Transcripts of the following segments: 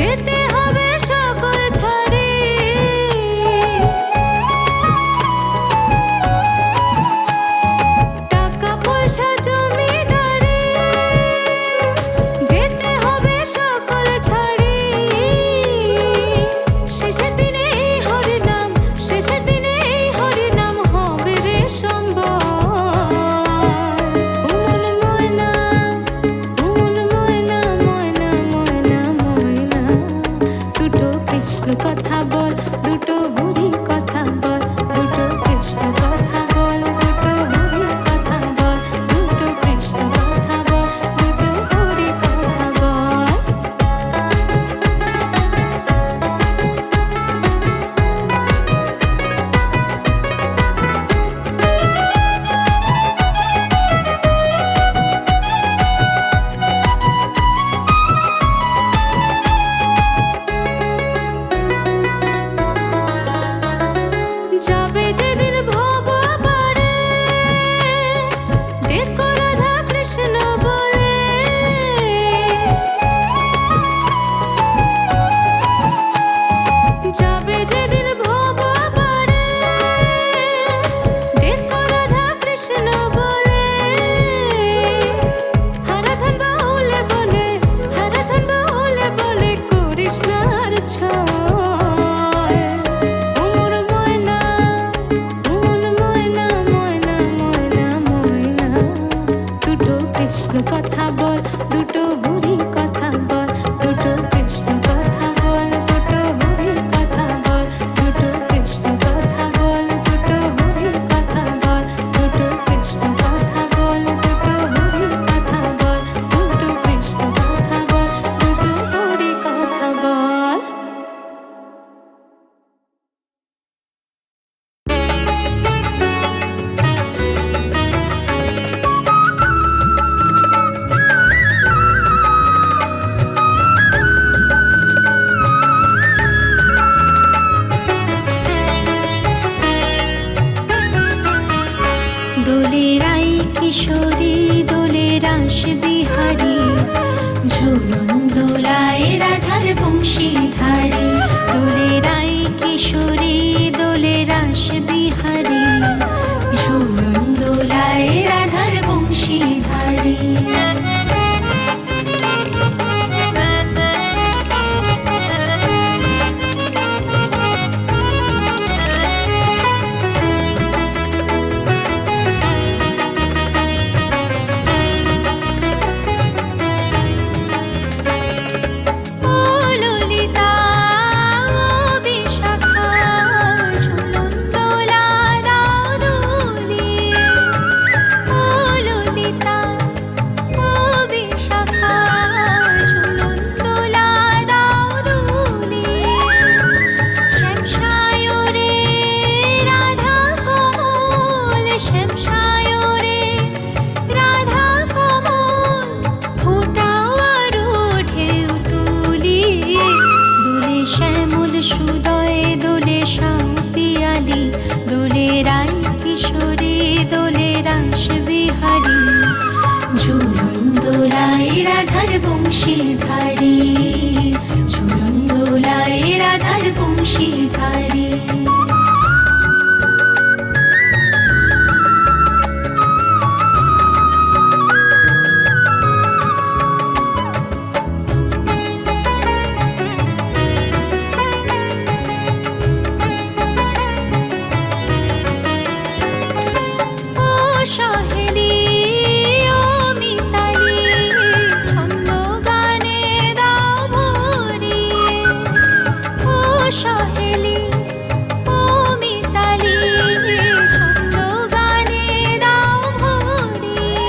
যেতে হবে সকল ছাড়ি। টাকা পয়সা জমিদারি, যেতে হবে সকল ছাড়ি। শেষের দিনে এই হরি নাম, শেষের দিনে এই হরি নাম হবে রে সম্বল। উমন ময়না, উমন ময়না, ময়না ময়না ময়না, দুটো কৃষ্ণ কথা বল, দুটো হরি কথা বল, দুটো কৃষ্ণ কথা বল, দুটো হরি কথা বল, দুটো কৃষ্ণ কথা বল, দুটো হরি কথা বল। যাবে যেদিন ভব পারে, ডেকো রাধা কৃষ্ণ বলে। যাবে যেদিন ভব পারে, ডেকো রাধা কৃষ্ণ বলে। হারাধন বাউলে বলে, হারাধন বাউলে বলে, করিস না আর ছয়। উমর ময়না, উমন ময়না, ময়না ময়না ময়না, দুটো কৃষ্ণ কথা বল, দুটো হরি কথা বল, দুটো কৃষ্ণ কথা বল, দুটো হরি কথা বল, দুটো কৃষ্ণ কথা বল, দুটো হরি কথা বল, দুটো কৃষ্ণ কথা বল, দুটো হরি কথা বল, দুটো কৃষ্ণ কথা বল, দুটো হরি কথা বল। দোলে রাই কিশোরী, দোলে রাস বিহারী, ঝুলন দোলায় রাধার বংশীধারী। দোলে রাই কিশোরী, দোলে রাস বিহারী, ঝুলন দোলায় রাধার বংশীধারী। ও ললিতা, ও বিশাখা, ঝুলন দোলা দাও দুলিয়ে। ও ললিতা, ও বিশাখা, ঝুলন দোলা দাও দুলিয়ে। শ্যামসায়রে রাধা কমল, শ্যামসায়রে রাধা কমল, ফোটাও আরো ঢেউ তুলিয়ে। দোলে শ্যামল সুদয়, দোলে শাহ পিয়ালি, দোলে রাই কিশোরী, দোলে রাস বিহারী, ঝুলন দোলায় রাধার বংশীধারী, ঝুলন দোলায় রাধার বংশীধারী। ও সহেলি, ও মিতালি, ছন্দ গানে দাও ভরিয়ে। ও সহেলি, ও মিতালি, ছন্দ গানে দাও ভরিয়ে।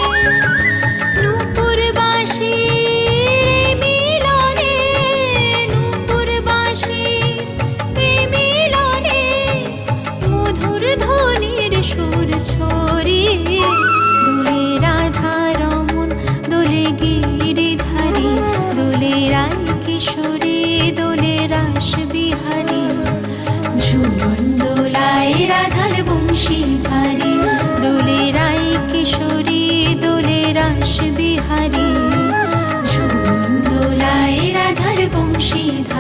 নূপুর বাঁশি রে মিলনে, নূপুর বাঁশি রে মিলনে, মধুর ধ্বনির সুর ছড়িয়ে। দোলে রাধা রমন, দোলে গিরিধারী, দোলে রাই কিশোরী, দোলে রাস বিহারী, ঝুলন দোলায় রাধার বংশীধারী। দোলে রাই কিশোরী, দোলে রাস বিহারী, ঝুলন দোলায় রাধার বংশীধারী।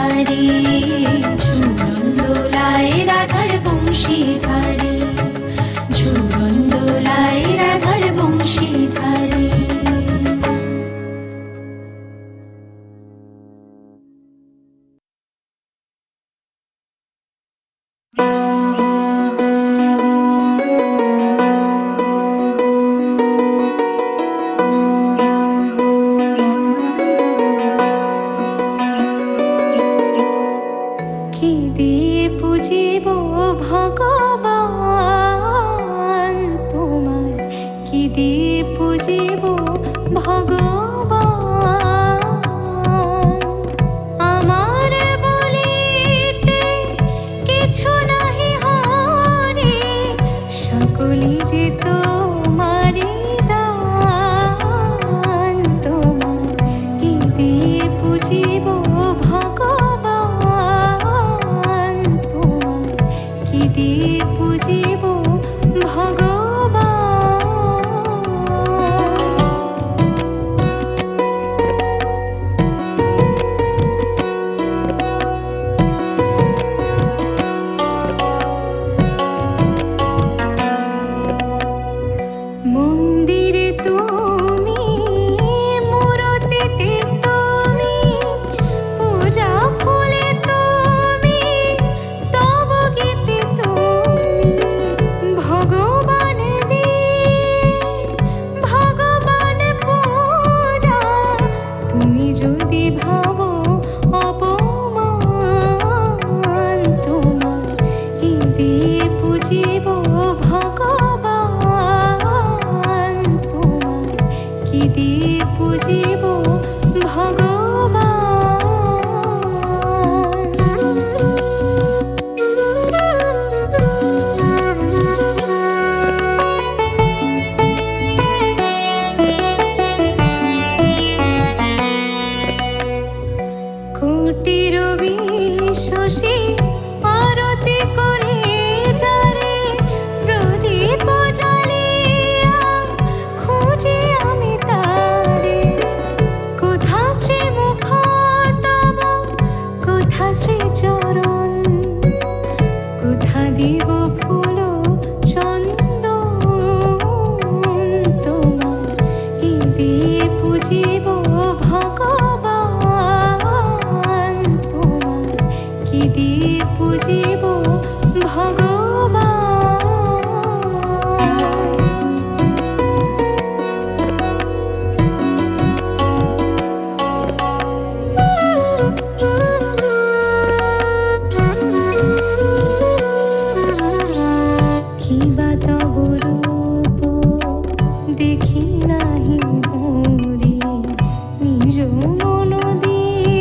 কুটির শশী আরতি করে যারে প্রদীপ জ্বালিয়া খুঁজি আমি তারে। কোথা শ্রীমুখ তব, কোথা শ্রীচরণ, কোথা দিব ফুল চন্দন, তোমার কি দিয়ে পুজিব ভগবান, তোমার কি দিয়ে পুজিব ভগবান। কিবা তব রূপ দেখি নাহি হরি, নিজ মন দিয়ে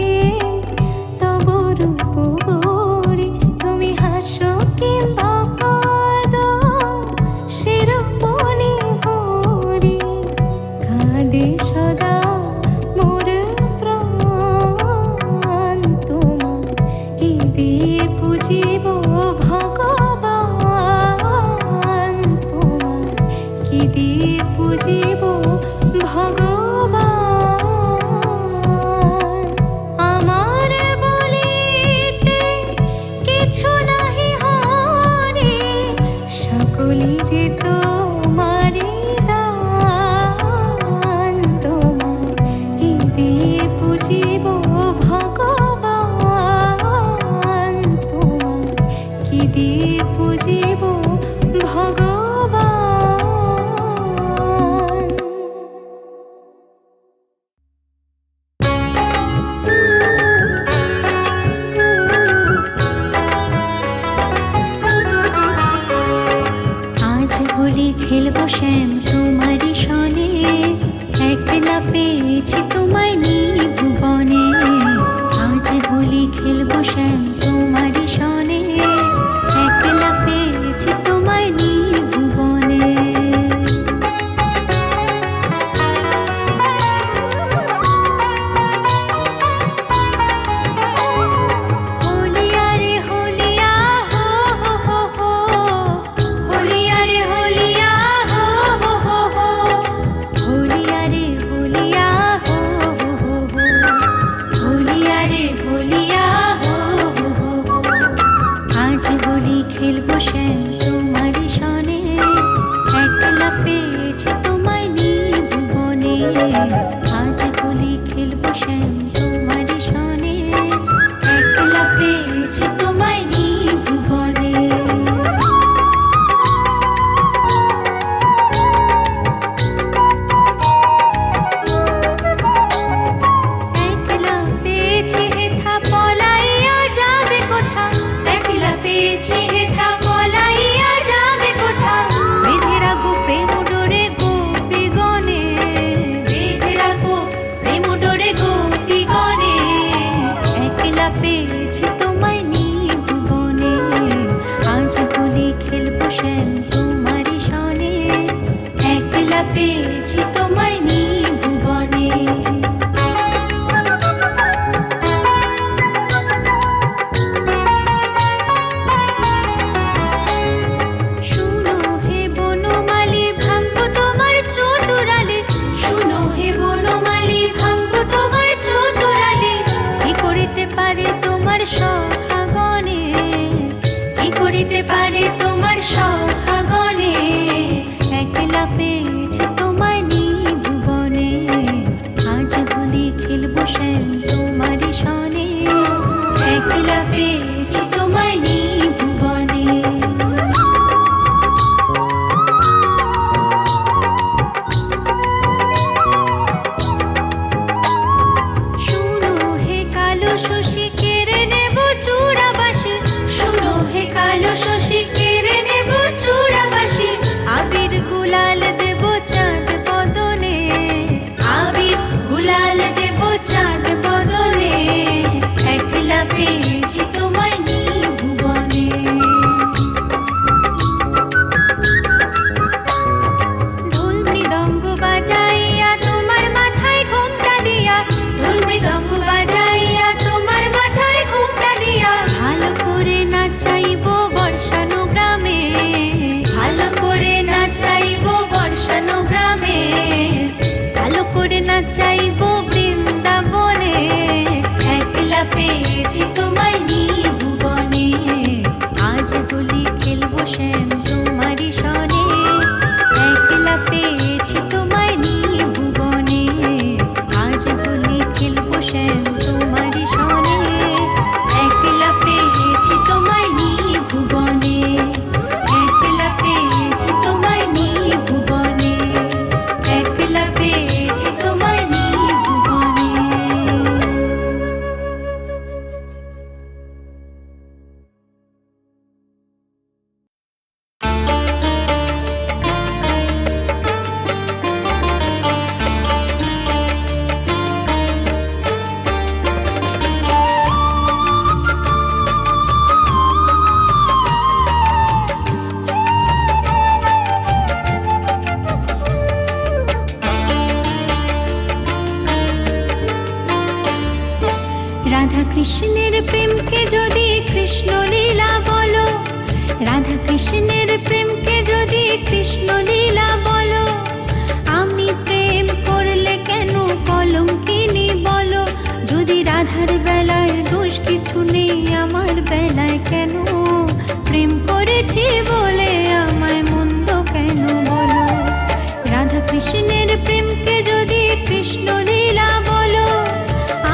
তব রূপ গড়ি। তুমি হাসো কিংবা কাঁদো সেরূপ নিহরি, কাঁদে সদা মোর প্রাণ, তোমার কি দিয়ে পুজিব ভগবান, তোমার কি দিয়ে পুজিব ভগবান। আমার বলিতে কিছু নাহি হরি, সকলি যে তোমারি দান, তোমার কি দিয়ে পুজিব ভগবান, তোমার কি দিয়ে পুজিব ভগবান। আজ হোলি খেলবো শ্যাম তোমারি সনে, একলা পেয়েছি তোমায় নিভুবনে। আজ হোলি খেলবো শ্যাম তোমারি সনে, একলা পেয়েছি তোমায় নিভুবনে। হোলিয়া রে হোলিয়া হো হো হো হো, হোলিয়া রে হোলিয়া হো হো হো হো, হোলিয়া রে হোলিয়া হো হো হো হো, হোলিয়া রে হোলিয়া হো হো হো হো। আজ হোলি খেলবো শ্যাম তোমারি সনে, একলা পেয়েছি তোমায় নিভুবনে। আজ হোলি খেলবো শ্যাম তোমারি সনে, একলা পেয়েছি তোমায় নিভুবনে। একলা পেয়েছি হেথা পলাইয়া যাবে কোথা, একলা পেয়েছি হেথা পলাইয়া যাবে কোথা। বেঁধে রাখো প্রেম ডোরে গোপীগণে, বেঁধে রাখো প্রেম ডোরে গোপীগণে। একলা পেয়েছি তোমায় নিভুবনে। আজ হোলি খেলবো শ্যাম তোমারি সনে, একলা পেয়েছি তোমায় নিভুবনে। শুনো হে বনমালী ভাঙবো তোমার চতুরালে, শুনো হে বনমালী ভাঙবো তোমার চতুরালে। কি করিতে পারে তোমার সখাগণে, কি করিতে পারে তোমার সখাগণে। একলা পেয়েছি তোমায় নিভুবনে। আজ হোলি খেলবো শ্যাম তোমারি সনে, একলা পেয়েছি তোমায় নিভুবনে। শুনো হে কালো শশী কেড়ে নেব চূড়াবাসী, শুনো হে কালো শশী কেড়ে নেব চূড়াবাসী। আবির গুলাল দেব চাঁদ বদনে, আবির গুলাল দেব চাঁদ বদনে। একলা পেয়েছি তোমায় নিভুবনে। ঢোল মৃদঙ্গ বাজাইয়া তোমার মাথায় ঘোমটা দিয়া, ঢোল মৃদঙ্গ বাজাইয়া তোমার পেয়েছি তোমায় নিয়ে ভুবনে, আজ হোলি খেলবো শ্যাম তোমারই সনে। একলা পেয়েছি তোমায় নিয়ে ভুবনে, আজ হোলি খেলবো শ্যাম তোমারই সনে। একলা পেয়েছি তোমায় নিয়ে ভুবনে, একলা পেয়েছি তোমায় নিয়ে ভুবনে, একলা পেয়েছি তোমায় নিয়ে ভুবনে। রাধা কৃষ্ণের প্রেমকে যদি কৃষ্ণ লীলা বলো, রাধা কৃষ্ণের প্রেমকে যদি কৃষ্ণ লীলা বলো, আমি প্রেম করলে কেন কলঙ্কিনী বলো? যদি রাধার বেলায় দোষ কিছু নেই, আমার বেলায় কেন? প্রেম করেছি বলে আমায় মন্দ কেন বলো? রাধা কৃষ্ণের প্রেমকে যদি কৃষ্ণ লীলা বলো,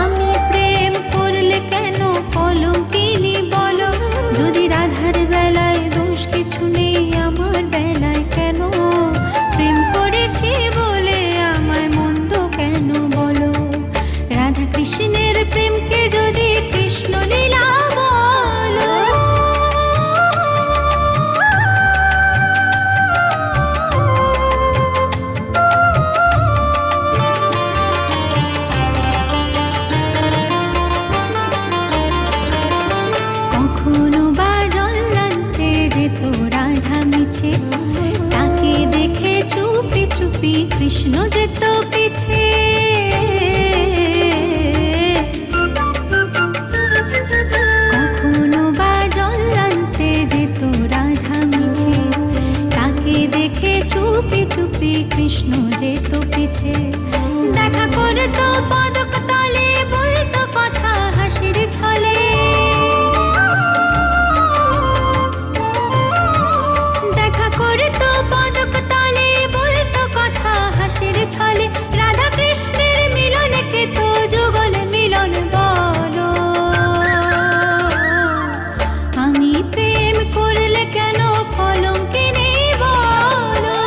আমি প্রেম করলে কেন কলঙ্কিনী বলো? যদি রাধার বেলায় দোষ কিছু নেই, আমার বেলায় কেন? প্রেম করেছি বলে আমায় মন্দ কেন বলো? রাধা কৃষ্ণের প্রেমকে যদি কৃষ্ণ লীলা বলো। কখনো বা জল্লান্তে যেত রাধা মিছে, তাকে দেখে চুপি চুপি কৃষ্ণ যেত পিছে। কখনো বা জল্লান্তে যেত রাধা মিছে, তাকে দেখে চুপি চুপি কৃষ্ণ যেত পিছে। দেখা করতো পদক তলে, বলতো কথা হাসির ছলে। দেখা করতো পদক তলে, বলতো কথা হাসির ছলে। রাধা কৃষ্ণের মিলনকে তো যুগল মিলন বলো। আমি প্রেম করলে কেন কলঙ্কিনী বলো?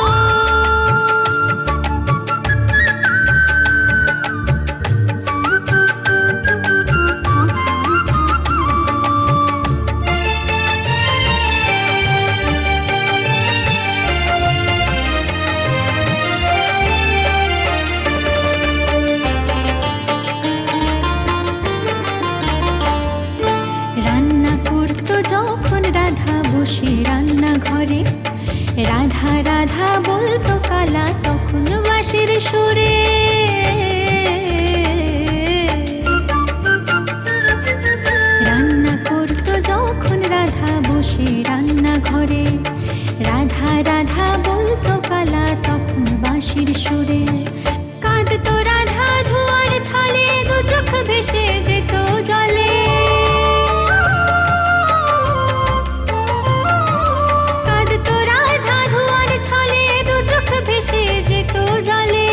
রান্না করতো যখন রাধা বসে রান্নাঘরে, রাধা রাধা বলতো কালা তখন বাঁশির সুরে। রান্না করতো যখন রাধা বসে রান্নাঘরে, রাধা রাধা বলতো কালা তখন বাঁশির সুরে। কাঁদতো রাধা ধোয়ার ছলে, দু চোখ ভেসে যেত জলে। কাঁদতো রাধা ধোয়ার ছলে, দু চোখ ভেসে যেত জলে।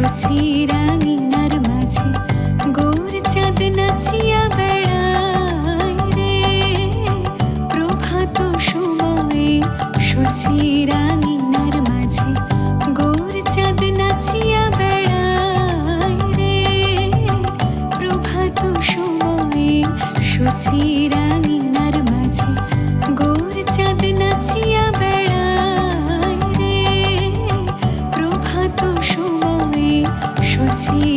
সচি রাঙিনার মাঝে গৌর চাঁদ নাচিয়া বেড়ায় রে প্রভাত সময়ে সচি রাঙিনার মাঝে গৌর চাঁদ নাচিয়া বেড়ায় রে প্রভাত সময়ে সচি রাঙিনার মাঝে গৌর চাঁদ নাচিয়া বেড়ায় রে প্রভাত সময়ে সচি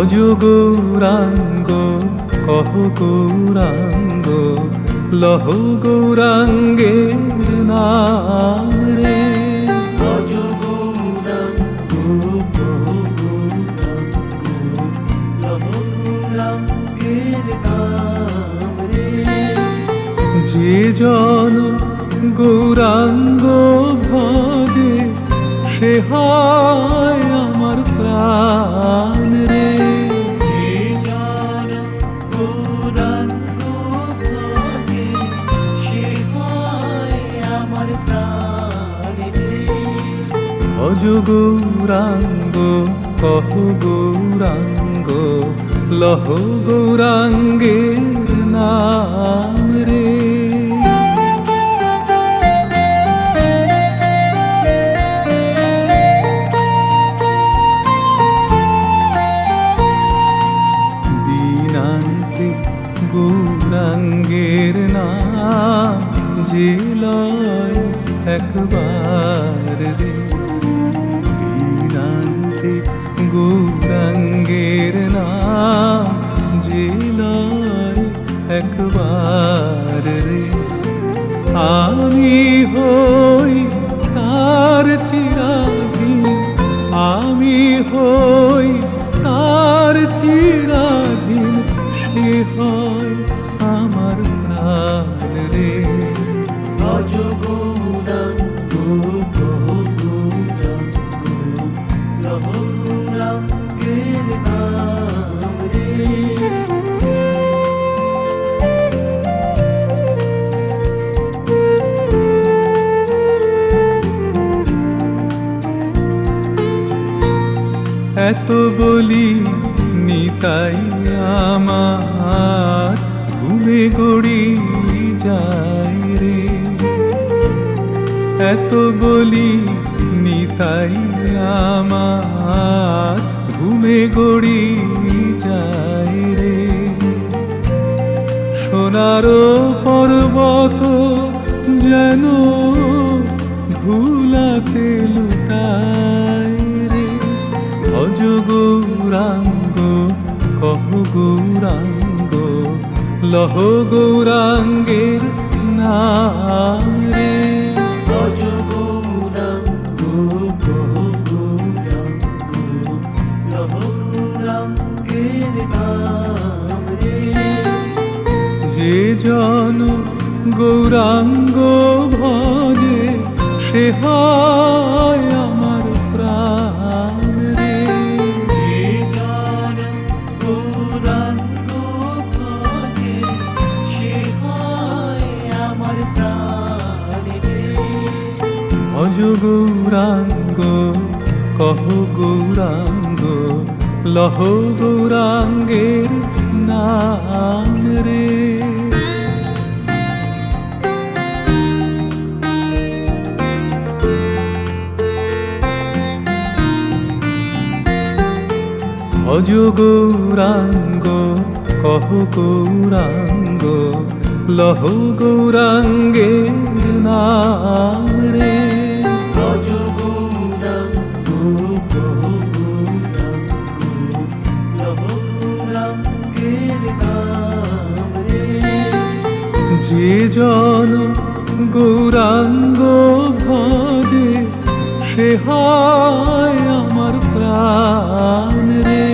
ভজ গৌরাঙ্গ কহ গৌরাঙ্গ লহ গৌরাঙ্গের নাম রে। ভজ গৌরাঙ্গ কহ গৌরাঙ্গ লহ গৌরাঙ্গের নাম রে। যে জন গৌরাঙ্গ ভজে সে হয় আমার প্রাণ রে। যে জন গৌরাঙ্গ ভজে সে হয় আমার প্রাণ রে। ভজ গৌরাঙ্গ কহ গৌরাঙ্গ লহ গৌরাঙ্গের নাম রে। দীনান্তে গৌরাঙ্গের নাম যে লয় একবার রে। দীনান্তে গৌরাঙ্গের নাম যে লয় একবার রে। আমি হই তার চিরাধীন, আমি হই তার চিরাধীন, সে হয় আমার প্রাণ রে। ভজ গৌরাঙ্গ কহ গৌরাঙ্গ লহ গৌরাঙ্গের নাম রে। এত বলি নিতাই আমার ঘুমে গড়ি যায় রে। এত বলি নিতাই আমার ঘুমে গড়ি যায় রে। সোনার পর্বত যেন ধুলাতে লুটায় রে। ভজ গৌরাঙ্গ কহ গৌরাঙ্গ লহ গৌরাঙ্গের নাম রে। ভজ গৌরাঙ্গ কহ গৌরাঙ্গ লহ গৌরাঙ্গের নাম রে। যে জন গৌরাঙ্গ ভজে সে হয় আমার প্রাণ রে। যে জন গৌরাঙ্গ ভজে সে হয় আমার প্রাণ রে। ভজ গৌরাঙ্গ কহ গৌরাঙ্গ লহ গৌরাঙ্গের নাম রে। ভজ গৌরাঙ্গ কহ গৌরাঙ্গ লহ গৌরাঙ্গের নাম রে। ভজ গৌরাঙ্গ কহ গৌরাঙ্গ লহ গৌরাঙ্গের নাম রে। যে জন গৌরাঙ্গ ভজে সে হয় আমার প্রাণ রে।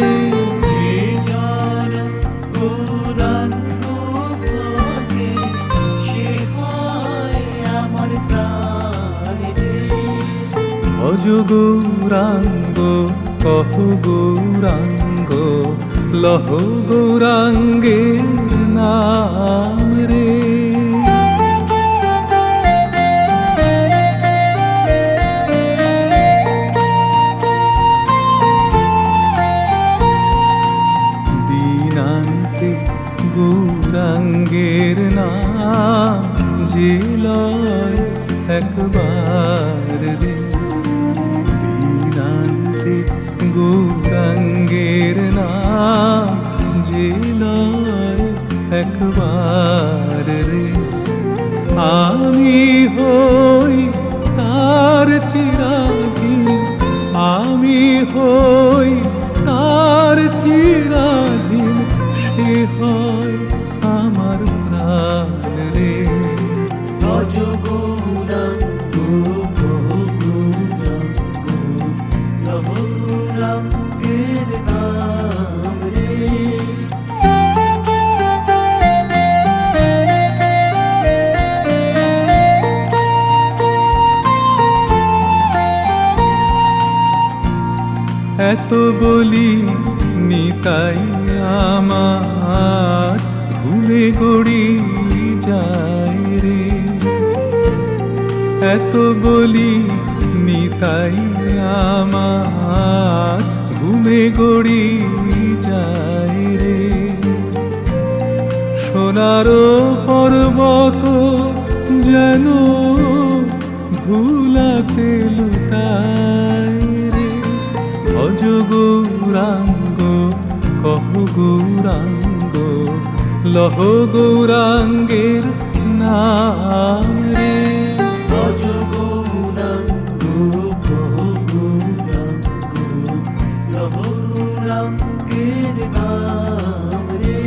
যে জন গৌরাঙ্গ ভজে সে হয় আমার প্রাণ রে। ভজ গৌরাঙ্গ কহ গৌরাঙ্গ লহ গৌরাঙ্গের নাম রে। দীনান্তে গৌরাঙ্গের নাম যে লয় একবার রে। দীনান্তে গৌরাঙ্গের নাম যে লয় একবার রে। আমি হই তার চিরাধীন, আমি হই তার চির এত বলি নিতাই আমার ঘুমে গড়ি যায় রে, এত বলি নিতাই আমার ঘুমে গড়ি যায় রে। সোনার পর্বত যেন ভুলাতে লুটায় রে, ভজ গৌরাঙ্গ কহ গৌরাঙ্গ লহ গৌরাঙ্গের নাম রে। ভজ গৌরাঙ্গ কহ গৌরাঙ্গ লহ গৌরাঙ্গের নাম রে।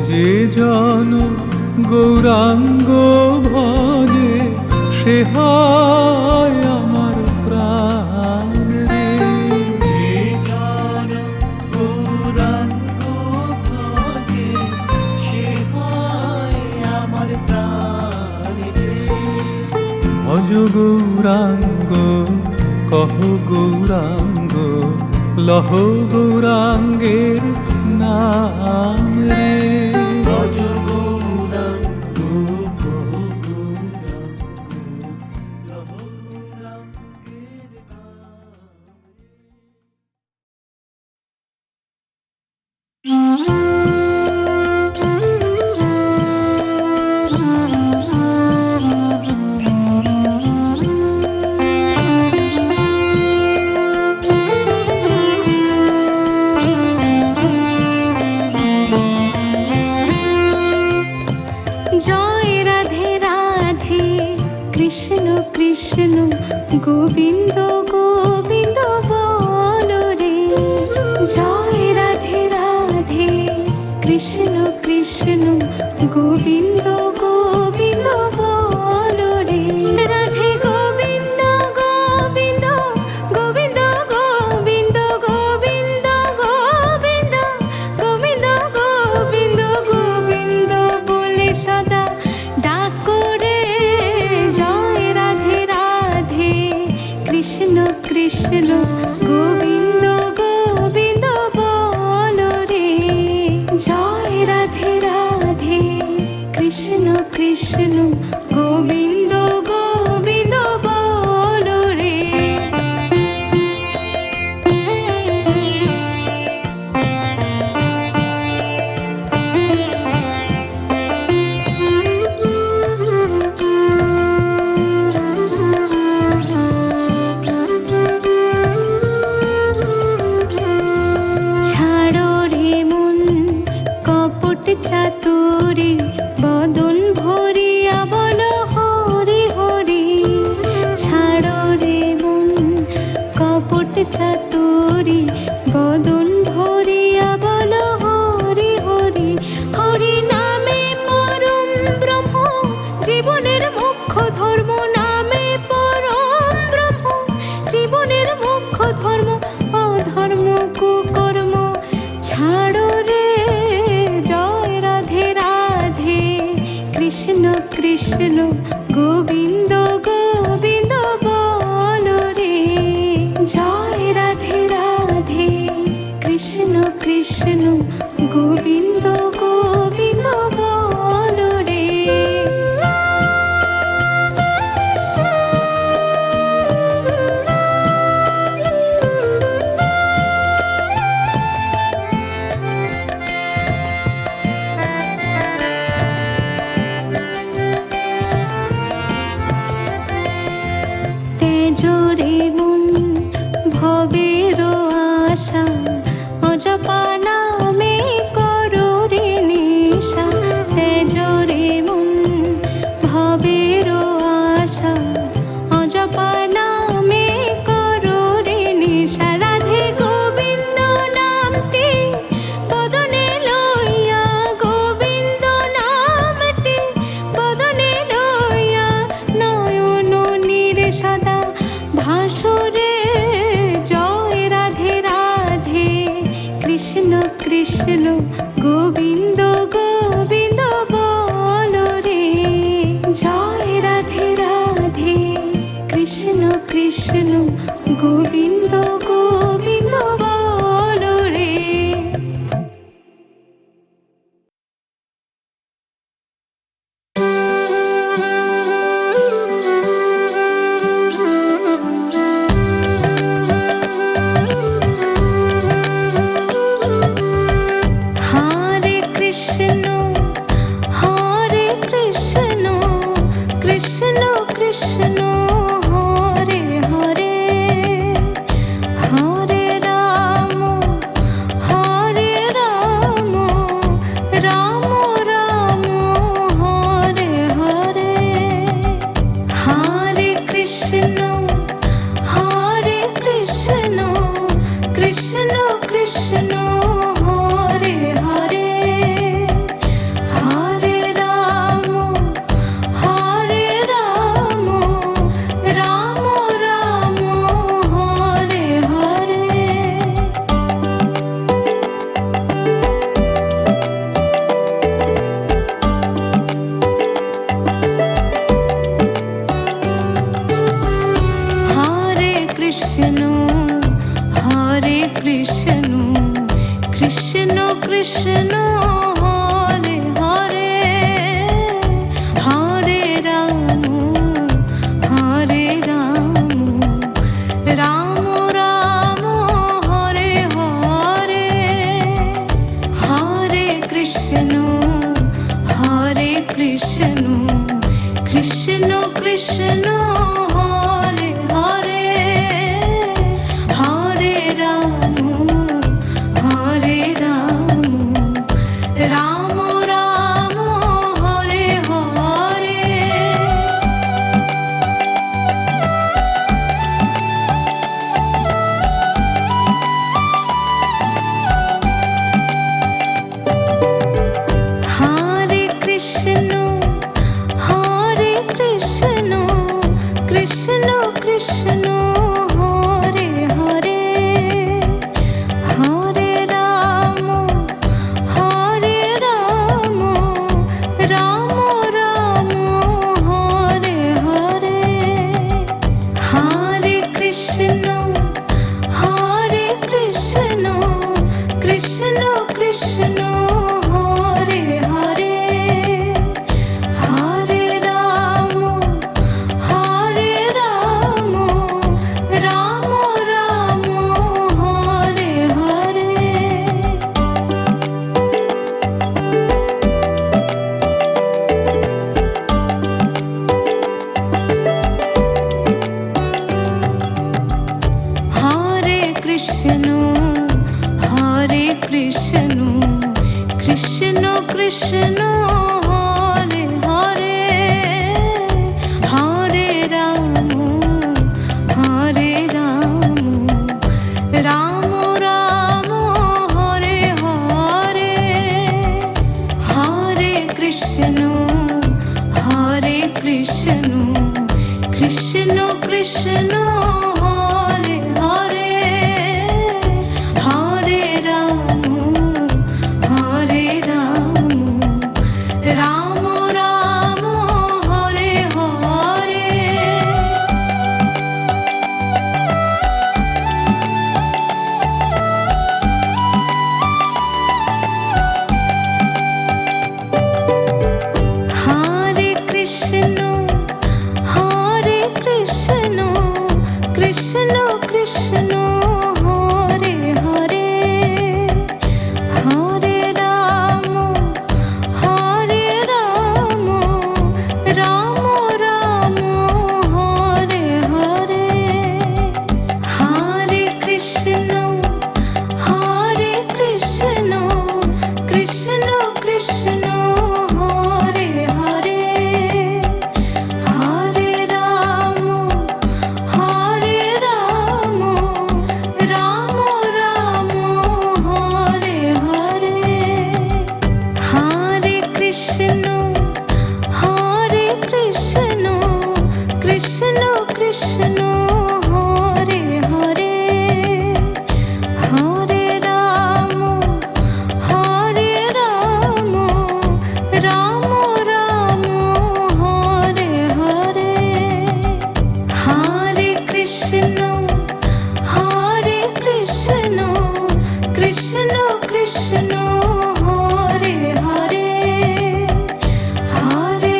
যে জন গৌরাঙ্গ ভজে সে হয় আমার প্রাণ রে। যে জন গৌরাঙ্গ ভজে সে হয় আমার প্রাণ রে। ভজ গৌরাঙ্গ কহ গৌরাঙ্গ লহ গৌরাঙ্গের নাম রে। ভজ গৌরাঙ্গ কহ গৌরাঙ্গ লহ গৌরাঙ্গের জয় রাধে রাধে কৃষ্ণ কৃষ্ণ গোবিন্দ গোবিন্দ বলো রে। জয় রাধে রাধে কৃষ্ণ কৃষ্ণ গোবিন্দ গোবিন্দ বলো রে। রাধে গোবিন্দ গোবিন্দ গোবিন্দ গোবিন্দ গোবিন্দ গোবিন্দ গোবিন্দ গোবিন্দ গোবিন্দ বলে সদা ডাকো রে। জয় রাধে রাধে কৃষ্ণ কৃষ্ণ গোবিন্দ গোবিন্দ বলো রে। জয় রাধে রাধে কৃষ্ণ কৃষ্ণ গোবিন্দ গোবিন্দ বলো রে। ছাড়ো রে মন কপট চাতুরি বদন ভরিয়া বলো হরি হরি। ছাড়ো রে মন কপট চাতুরি বদন ভরিয়া বলো হরি হরি। হরি নামে পরম ব্রহ্ম জীবনের মুখ্য ধর্ম। নামে পরম ব্রহ্ম জীবনের মুখ্য ধর্ম। অধর্ম কুকর্ম ছাড়ো রে। জয় রাধে রাধে কৃষ্ণ কৃষ্ণ গোবিন্দ গোবিন্দ বলো রে। জয় রাধে রাধে কৃষ্ণ কৃষ্ণ গোবিন্দ গোবিন্দ বলো রে। কৃষ্ণ কৃষ্ণ কৃষ্ণ হরে হরে হরে রাম রাম রাম হরে হরে। হরে কৃষ্ণ কৃষ্ণ কৃষ্ণ হরে হরে হরে রাম রাম রাম হরে হরে। হরে কৃষ্ণ কৃষ্ণ কৃষ্ণ হরে হরে হরে রাম রাম রাম হরে হরে। হরে কৃষ্ণ কৃষ্ণ কৃষ্ণ হরে হরে হরে রাম রাম রাম হরে হরে। হরে কৃষ্ণ কৃষ্ণ কৃষ্ণ হরে হরে হরে রাম রাম রাম হরে হরে। হরে কৃষ্ণ কৃষ্ণ কৃষ্ণ হরে হরে হরে রাম রাম রাম হরে হরে। হরে কৃষ্ণ কৃষ্ণ কৃষ্ণ হরে হরে হরে রাম রাম রাম হরে হরে। হরে কৃষ্ণ কৃষ্ণ কৃষ্ণ হরে হরে হরে রাম রাম রাম হরে হরে। হরে কৃষ্ণ কৃষ্ণ কৃষ্ণ হরে হরে হরে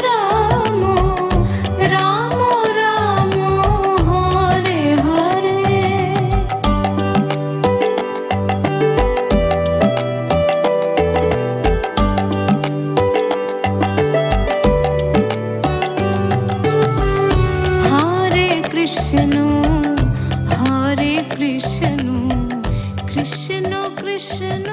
রাম রাম রাম হরে হরে। হরে কৃষ্ণ কৃষ্ণ কৃষ্ণ